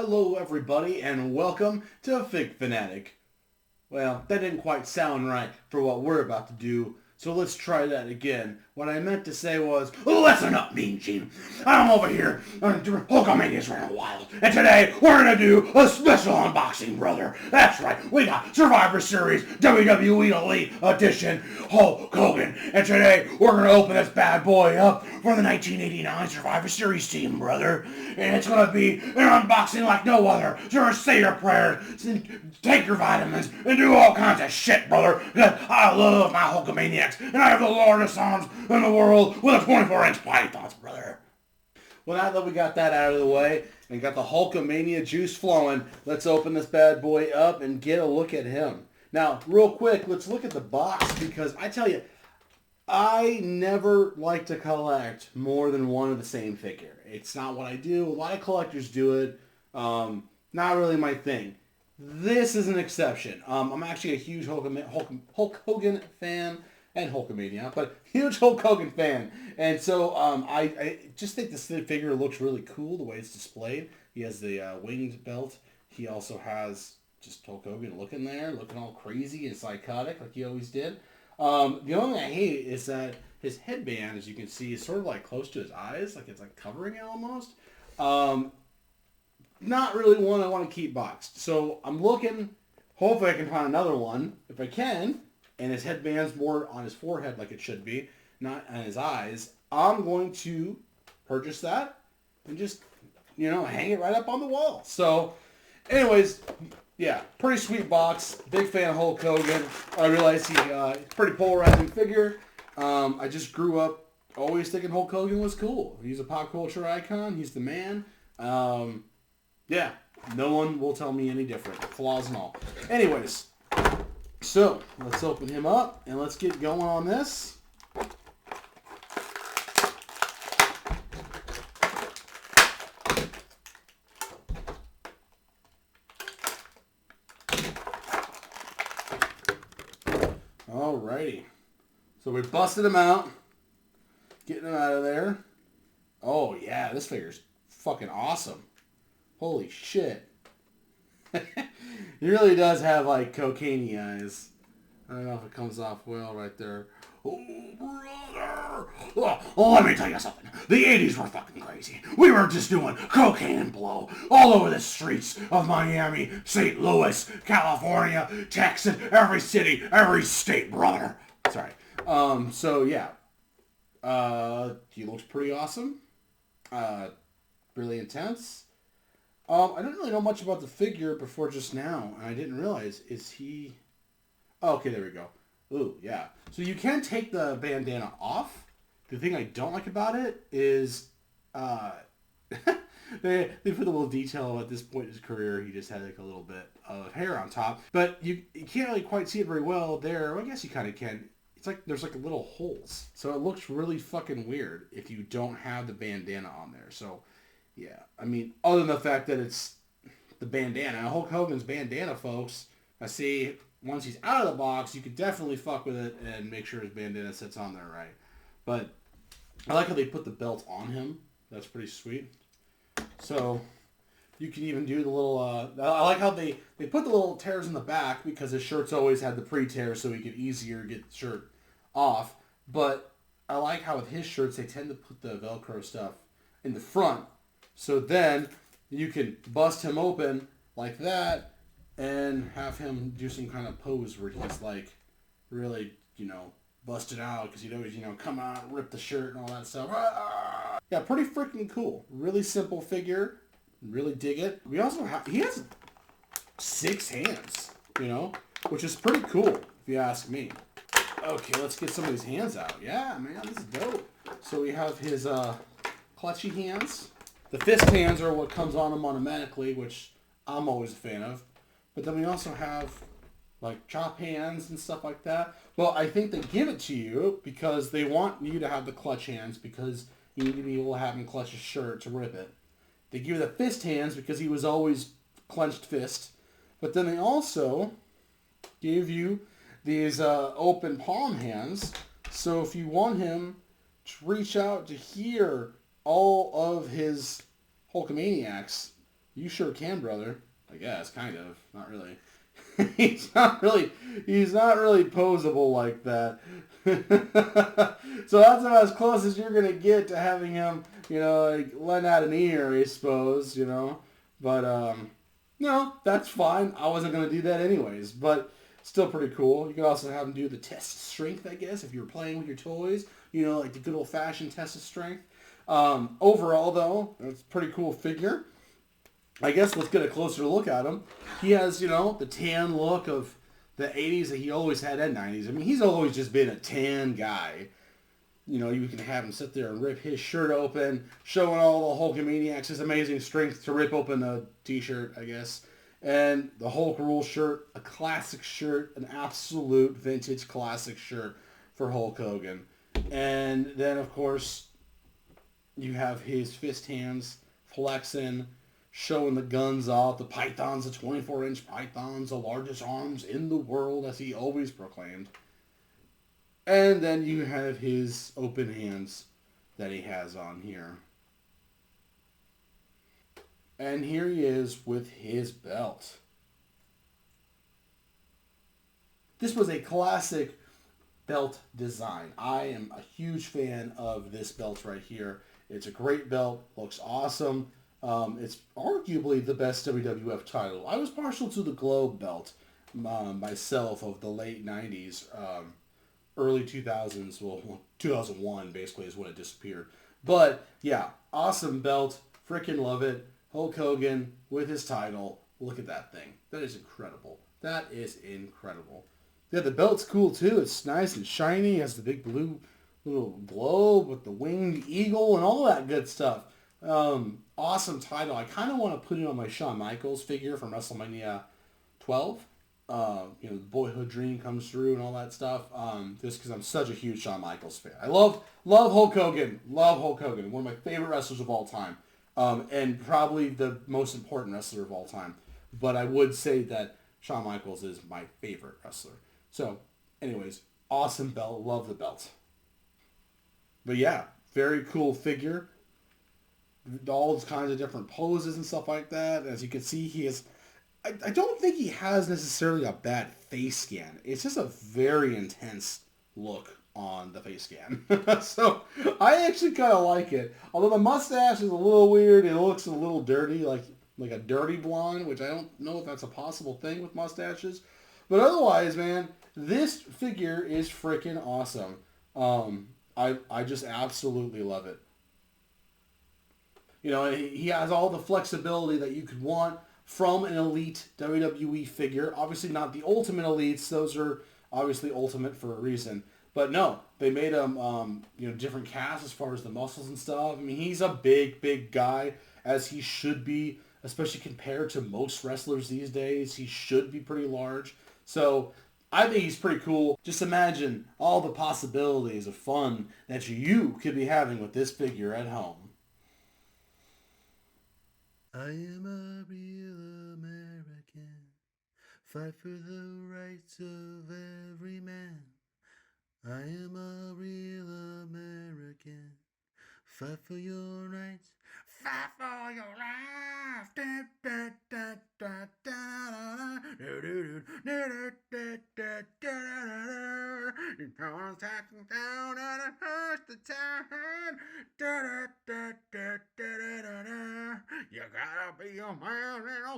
Hello everybody and welcome to Fig Fanatic. Well, that didn't quite sound right for what we're about to do, so let's try that again. What I meant to say was, listen up, Mean Gene. I'm over here on Hulkamania's running wild, and today we're gonna do a special unboxing, brother. That's right, we got Survivor Series WWE Elite Edition Hulk Hogan, and today we're gonna open this bad boy up for the 1989 Survivor Series team, brother. And it's gonna be an unboxing like no other. So just say your prayers, take your vitamins, and do all kinds of shit, brother. Because I love my Hulkamaniacs, and I have the largest arms in the world with a 24-inch pythons, brother. Well, now that we got that out of the way and got the Hulkamania juice flowing, let's open this bad boy up and get a look at him. Now, real quick, let's look at the box, because I tell you, I never like to collect more than one of the same figure. It's not what I do. A lot of collectors do it. Not really my thing. This is an exception. I'm actually a huge Hulk Hogan fan and Hulkamania, but huge Hulk Hogan fan. And so I just think this figure looks really cool the way it's displayed. He has the winged belt. He also has just Hulk Hogan looking there, looking all crazy and psychotic like he always did. The only thing I hate is that his headband, as you can see, is sort of like close to his eyes, like it's like covering it almost. Not really one I want to keep boxed. So I'm looking, hopefully I can find another one, if I can, and his headband's more on his forehead like it should be, not on his eyes. I'm going to purchase that and just, hang it right up on the wall. So, anyways, yeah, pretty sweet box. Big fan of Hulk Hogan. I realize he's a pretty polarizing figure. I just grew up always thinking Hulk Hogan was cool. He's a pop culture icon. He's the man. Yeah, no one will tell me any different. Flaws and all. Anyways, so let's open him up and let's get going on this. Alrighty. So we busted him out. Getting him out of there. Oh yeah, this figure's fucking awesome. Holy shit. He really does have like cocaine eyes. I don't know if it comes off well right there. Oh, brother! Oh, let me tell you something. The 80s were fucking crazy. We were just doing cocaine and blow all over the streets of Miami, St. Louis, California, Texas, every city, every state, brother. Sorry. So yeah. He looks pretty awesome. Really intense. I didn't really know much about the figure before just now, and I didn't realize, is he... Oh, okay, there we go. Ooh, yeah. So you can take the bandana off. The thing I don't like about it is, they put a little detail at this point in his career. He just had like a little bit of hair on top, but you can't really quite see it very well there. Well, I guess you kind of can. It's like there's like little holes, so it looks really fucking weird if you don't have the bandana on there. So, yeah, I mean, other than the fact that it's the bandana, Hulk Hogan's bandana, folks. I see. Once he's out of the box, you could definitely fuck with it and make sure his bandana sits on there right. But I like how they put the belt on him. That's pretty sweet. So you can even do the little... I like how they put the little tears in the back because his shirts always had the pre-tear so he could easier get the shirt off. But I like how with his shirts they tend to put the Velcro stuff in the front. So then you can bust him open like that and have him do some kind of pose where he's like really, busted out because he'd always, come out, rip the shirt and all that stuff. Yeah, pretty freaking cool. Really simple figure. Really dig it. We also have, he has 6 hands, which is pretty cool if you ask me. Okay, let's get some of these hands out. Yeah, man, this is dope. So we have his clutchy hands. The fist hands are what comes on him automatically, which I'm always a fan of. But then we also have like chop hands and stuff like that. Well, I think they give it to you because they want you to have the clutch hands because you need to be able to have him clutch his shirt to rip it. They give you the fist hands because he was always clenched fist. But then they also gave you these open palm hands. So if you want him to reach out to hear all of his Hulkamaniacs, You sure can, brother. I guess, kind of. Not really. He's not really posable like that. So that's about as close as you're gonna get to having him, like letting out an ear, I suppose. But no, that's fine. I wasn't gonna do that anyways, but still pretty cool. You could also have him do the test of strength, I guess, if you were playing with your toys. Like the good old fashioned test of strength. Overall, though, it's a pretty cool figure. I guess let's get a closer look at him. He has, the tan look of the 80s that he always had and 90s. I mean, he's always just been a tan guy. You can have him sit there and rip his shirt open, showing all the Hulkamaniacs his amazing strength to rip open a t-shirt, I guess. And the Hulk Rule shirt, a classic shirt, an absolute vintage classic shirt for Hulk Hogan. And then, of course, you have his fist hands flexing, showing the guns off. The pythons, the 24-inch pythons, the largest arms in the world, as he always proclaimed. And then you have his open hands that he has on here. And here he is with his belt. This was a classic belt design. I am a huge fan of this belt right here. It's a great belt, looks awesome. It's arguably the best WWF title. I was partial to the Globe belt myself of the late 90s, early 2000s. Well, 2001 basically is when it disappeared. But yeah, awesome belt. Freaking love it. Hulk Hogan with his title. Look at that thing. That is incredible. That is incredible. Yeah, the belt's cool too. It's nice and shiny. It has the big blue little globe with the winged eagle and all that good stuff. Awesome title. I kind of want to put it on my Shawn Michaels figure from WrestleMania 12. The boyhood dream comes through and all that stuff. Just because I'm such a huge Shawn Michaels fan. I love Hulk Hogan. Love Hulk Hogan. One of my favorite wrestlers of all time. And probably the most important wrestler of all time. But I would say that Shawn Michaels is my favorite wrestler. So, anyways, awesome belt. Love the belt. But yeah, very cool figure. All kinds of different poses and stuff like that. As you can see, he is... I don't think he has necessarily a bad face scan. It's just a very intense look on the face scan. So, I actually kind of like it. Although the mustache is a little weird. It looks a little dirty, like a dirty blonde, which I don't know if that's a possible thing with mustaches. But otherwise, man, this figure is freaking awesome. I just absolutely love it. He has all the flexibility that you could want from an elite WWE figure. Obviously not the ultimate elites. Those are obviously ultimate for a reason. But no, they made him, different casts as far as the muscles and stuff. I mean, he's a big, big guy, as he should be, especially compared to most wrestlers these days. He should be pretty large. So I think he's pretty cool. Just imagine all the possibilities of fun that you could be having with this figure at home. I am a real American, fight for the rights of every man. I am a real American, fight for your rights, fight for your life. Da, da, da, da, da, you're gonna take them down and it hurts the time. You gotta be a man and a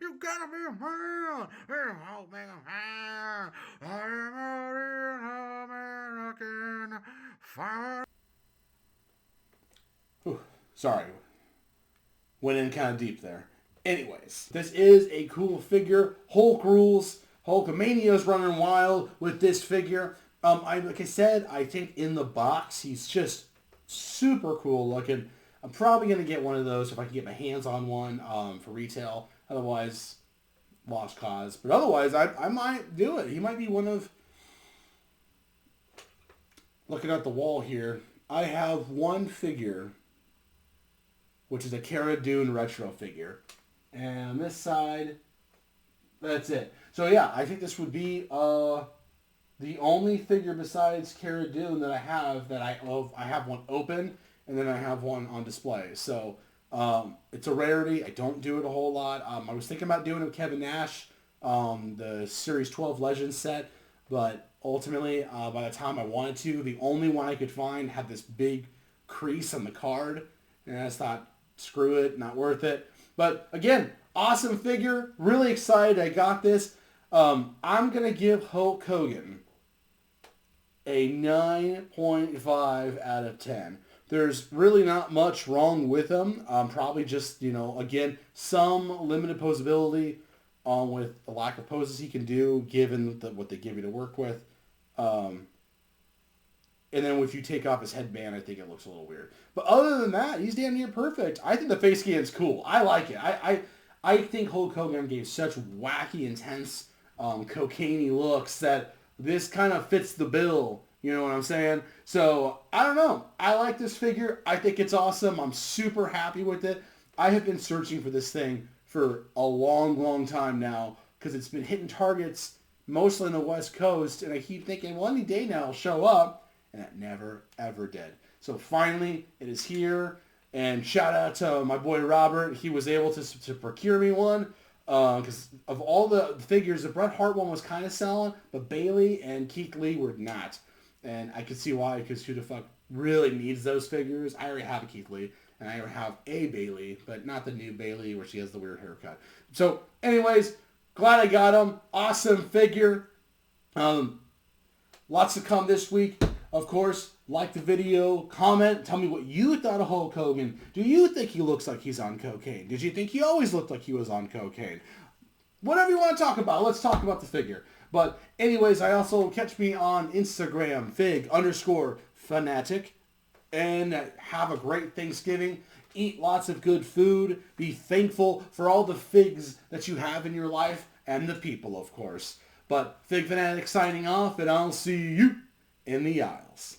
you gotta be a man. Oh, man. I am a real American. Fire. Sorry. Went in kind of deep there. Anyways, this is a cool figure. Hulk rules. Hulkamania's running wild with this figure. Like I said, I think in the box, he's just super cool looking. I'm probably going to get one of those if I can get my hands on one for retail. Otherwise, lost cause. But otherwise, I might do it. He might be one of... Looking at the wall here, I have one figure, which is a Cara Dune retro figure. And on this side, that's it. So yeah, I think this would be the the only figure besides Cara Dune that I have that I love, I have one open, and then I have one on display. So it's a rarity. I don't do it a whole lot. I was thinking about doing it with Kevin Nash, the Series 12 Legends set, but ultimately, by the time I wanted to, the only one I could find had this big crease on the card, and I just thought, screw it, not worth it. But again, awesome figure. Really excited I got this. I'm going to give Hulk Hogan a 9.5 out of 10. There's really not much wrong with him. Probably just, again, some limited posability with the lack of poses he can do given what they give you to work with. And then if you take off his headband, I think it looks a little weird. But other than that, he's damn near perfect. I think the face scan's cool. I like it. I think Hulk Hogan gave such wacky, intense, cocaine-y looks that this kind of fits the bill. You know what I'm saying? So, I don't know. I like this figure. I think it's awesome. I'm super happy with it. I have been searching for this thing for a long, long time now because it's been hitting targets mostly on the West Coast, and I keep thinking, well, any day now it'll show up, and it never, ever did. So finally, it is here, and shout out to my boy Robert. He was able to procure me one because of all the figures, the Bret Hart one was kind of selling, but Bailey and Keith Lee were not. And I could see why, because who the fuck really needs those figures? I already have a Keith Lee, and I already have a Bailey, but not the new Bailey where she has the weird haircut. So, anyways, glad I got them. Awesome figure. Lots to come this week. Of course, like the video, comment, tell me what you thought of Hulk Hogan. Do you think he looks like he's on cocaine? Did you think he always looked like he was on cocaine? Whatever you want to talk about, let's talk about the figure. But anyways, I also catch me on Instagram, Fig_Fanatic, and have a great Thanksgiving. Eat lots of good food. Be thankful for all the figs that you have in your life and the people, of course. But Fig Fanatic signing off, and I'll see you in the aisles.